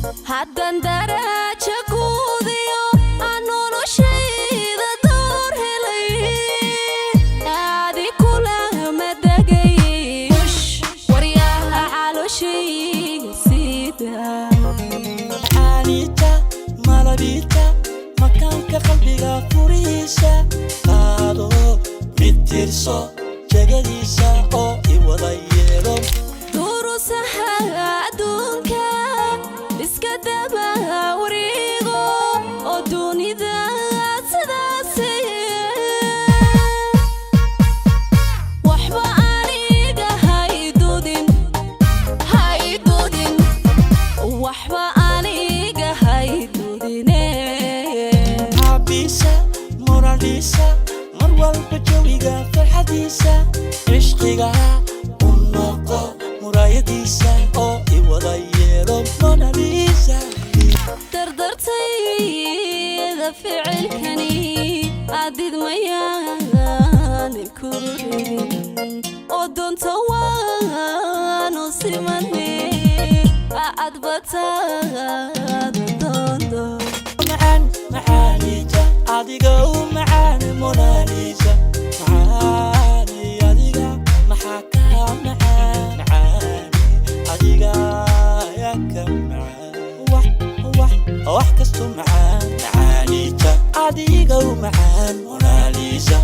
haddaan daraja guudiyo aan noloshayda door helay aadi kulama degay waryaha calooshayga sida anita malabita makaanka qalbiga furiisa qaado mitirso jagadiisa oo I wada yeelo durusaha adduunka iska daba wareego oo dunida sidaas waxba aniga haydudin waxba aniga haydudine habisa moralisa mar walba jawiga farxadiisa ishqiga unnoqo muraayadiisa oo I wada yeelo Mona Lisa dardartayda ficilkani adid mayaan kurin oo doonta waanu simane adbataad doondo معان معانيتا adiga u macaan Mona Lisa معاني adiga maxaa ka macaan adiga yaa ka macaan wax kasto macaan معانيتا adiga u macaan Mona Lisa